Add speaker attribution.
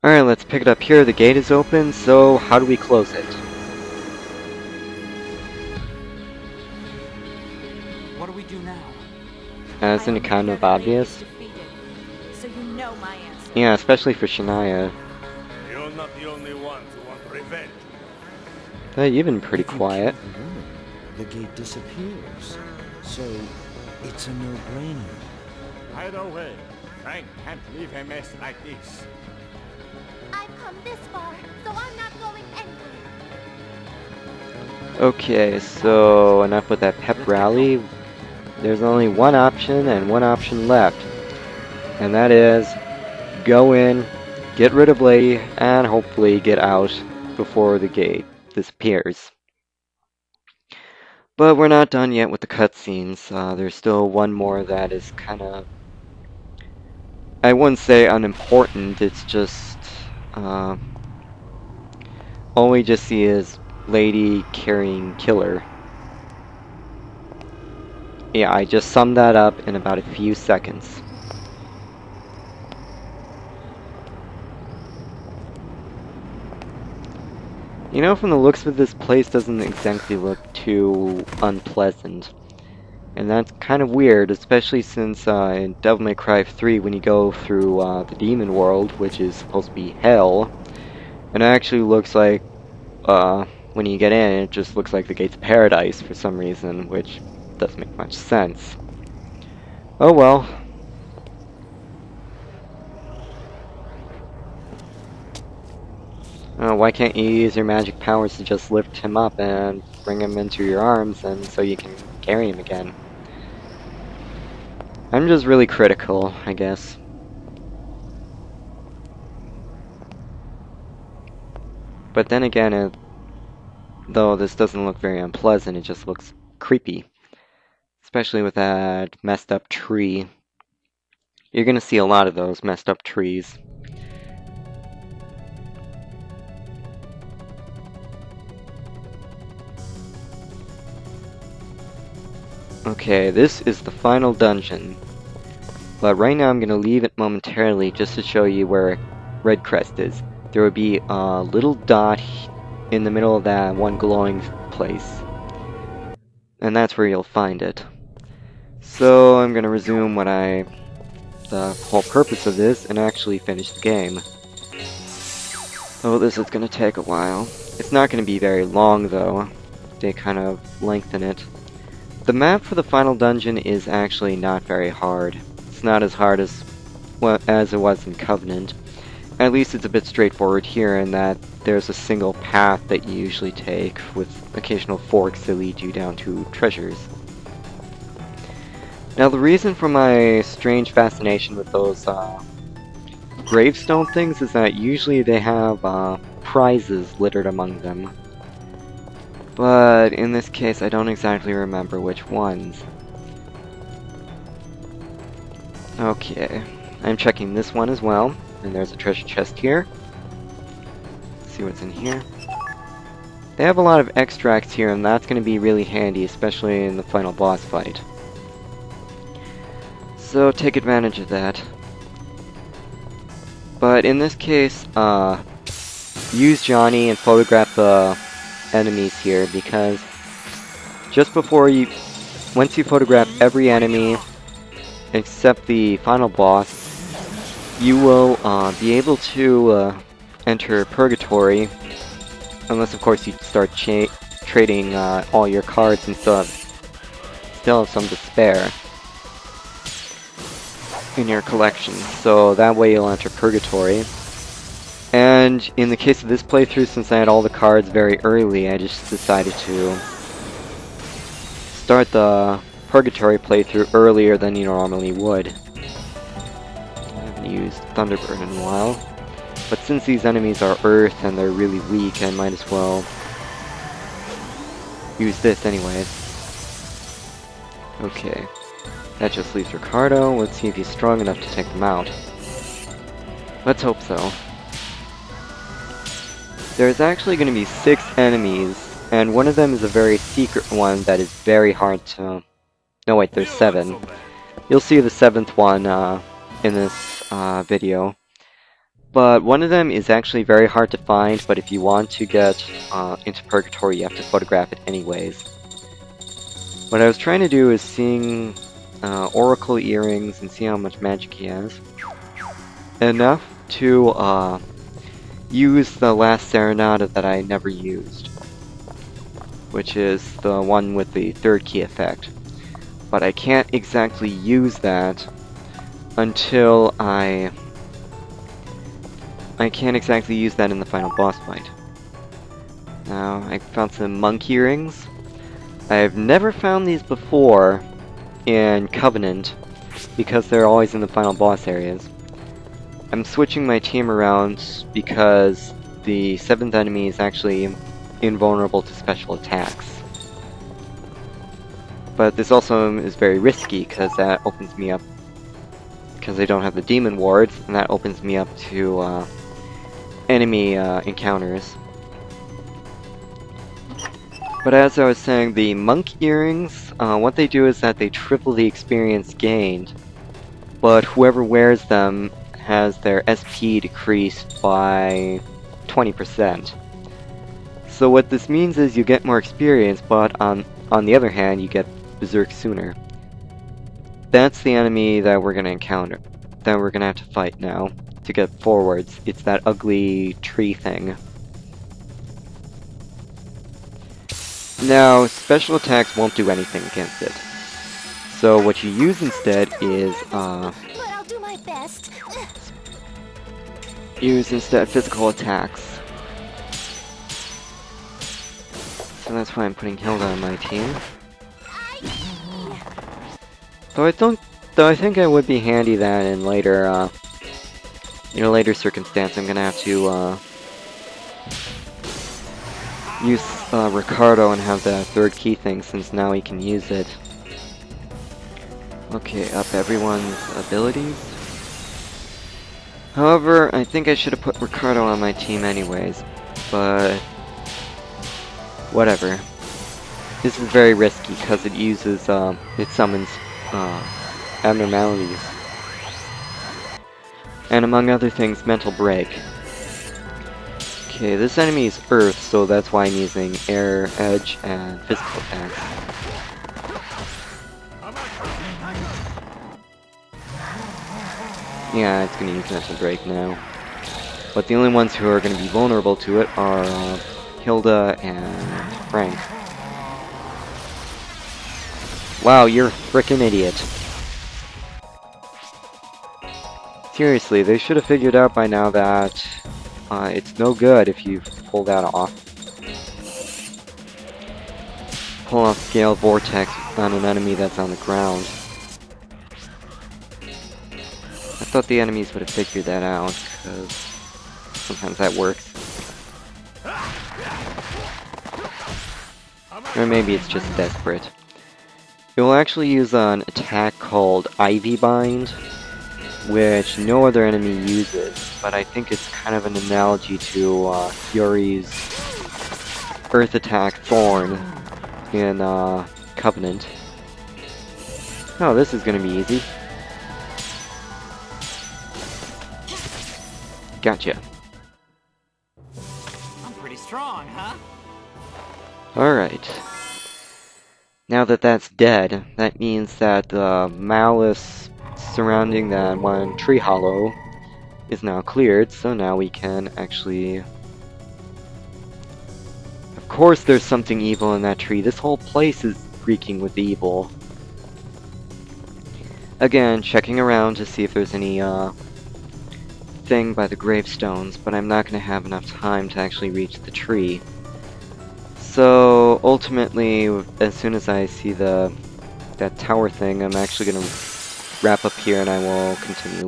Speaker 1: Alright, let's pick it up here. The gate is open, so how do we close it?
Speaker 2: What do we do now?
Speaker 1: Isn't it kind of obvious?
Speaker 3: So you know my answer.
Speaker 1: Yeah, especially for Shania.
Speaker 4: You're not the only ones who want revenge.
Speaker 1: You've been pretty quiet.
Speaker 5: The gate disappears. So, it's a no-brainer.
Speaker 4: Either way, Frank can't leave a mess like this.
Speaker 3: I've come this far, so I'm not going anywhere.
Speaker 1: Okay, so enough with that pep rally. There's only one option and one option left. And that is go in, get rid of Lady, and hopefully get out before the gate disappears. But we're not done yet with the cutscenes. There's still one more that is kind of, I wouldn't say unimportant, it's just all we just see is Lady carrying Killer. Yeah, I just summed that up in about a few seconds. You know, from the looks of this place doesn't exactly look too unpleasant. And that's kind of weird, especially since in Devil May Cry 3, when you go through the demon world, which is supposed to be hell, and it actually looks like, when you get in, it just looks like the gates of paradise for some reason, which doesn't make much sense. Oh well. Why can't you use your magic powers to just lift him up and bring him into your arms, and so you can carry him again? I'm just really critical, I guess. But then again, though this doesn't look very unpleasant, it just looks creepy. Especially with that messed up tree. You're gonna see a lot of those messed up trees. Okay, this is the final dungeon. But right now I'm gonna leave it momentarily just to show you where Red Crest is. There would be a little dot in the middle of that one glowing place. And that's where you'll find it. So I'm gonna resume the whole purpose of this and actually finish the game. Oh, this is gonna take a while. It's not gonna be very long though. They kind of lengthen it. The map for the final dungeon is actually not very hard. It's not as hard as it was in Covenant. At least it's a bit straightforward here in that there's a single path that you usually take with occasional forks that lead you down to treasures. Now the reason for my strange fascination with those gravestone things is that usually they have prizes littered among them. But in this case, I don't exactly remember which ones. Okay, I'm checking this one as well, and there's a treasure chest here. Let's see what's in here. They have a lot of extracts here, and that's going to be really handy, especially in the final boss fight. So take advantage of that. But in this case, use Johnny and photograph the enemies here, because just before once you photograph every enemy except the final boss, you will be able to enter Purgatory, unless of course you start trading all your cards and still have some to spare in your collection. So that way you'll enter Purgatory. And in the case of this playthrough, since I had all the cards very early, I just decided to start the Purgatory playthrough earlier than you normally would. I haven't used Thunderbird in a while. But since these enemies are Earth and they're really weak, I might as well use this anyways. Okay. That just leaves Ricardo. Let's see if he's strong enough to take them out. Let's hope so. There's actually going to be 6 enemies, and one of them is a very secret one that is very hard to... No wait, there's 7. You'll see the 7th one in this video. But one of them is actually very hard to find, but if you want to get into Purgatory, you have to photograph it anyways. What I was trying to do is seeing Oracle earrings and see how much magic he has. Enough to use the last Serenata that I never used, which is the one with the third key effect. But I can't exactly use that until I can't exactly use that in the final boss fight. Now, I found some monk earrings. I've never found these before in Covenant, because they're always in the final boss areas. I'm switching my team around because the 7th enemy is actually invulnerable to special attacks. But this also is very risky, because that opens me up, because I don't have the demon wards, and that opens me up to enemy encounters. But as I was saying, the monk earrings, what they do is that they triple the experience gained, but whoever wears them has their SP decreased by 20%. So what this means is you get more experience, but on the other hand, you get Berserk sooner. That's the enemy that we're gonna encounter, that we're gonna have to fight now to get forwards. It's that ugly tree thing. Now, special attacks won't do anything against it. So what you use instead is
Speaker 3: But I'll do my best.
Speaker 1: use instead physical attacks. So that's why I'm putting Hilda on my team. Though I think it would be handy that in later later circumstance I'm gonna have to use Ricardo and have the third key thing, since now he can use it. Okay, up everyone's abilities. However, I think I should have put Ricardo on my team anyways, but whatever. This is very risky because it uses, it summons abnormalities. And among other things, Mental Break. Okay, this enemy is Earth, so that's why I'm using Air, Edge, and Physical attacks. Yeah, it's gonna use Mental Break now. But the only ones who are gonna be vulnerable to it are Hilda and Frank. Wow, you're a frickin' idiot. Seriously, they should have figured out by now that it's no good if you pull that off. Pull off Scale Vortex on an enemy that's on the ground. I thought the enemies would have figured that out, because sometimes that works. Or maybe it's just desperate. It will actually use an attack called Ivy Bind, which no other enemy uses, but I think it's kind of an analogy to Fury's Earth Attack Thorn in Covenant. Oh, this is gonna be easy. Gotcha.
Speaker 2: I'm pretty strong, huh?
Speaker 1: Alright. Now that that's dead, that means that the malice surrounding that one tree hollow is now cleared, so now we can actually... Of course there's something evil in that tree. This whole place is reeking with evil. Again, checking around to see if there's any thing by the gravestones, but I'm not going to have enough time to actually reach the tree. So ultimately, as soon as I see that tower thing, I'm actually going to wrap up here and I will continue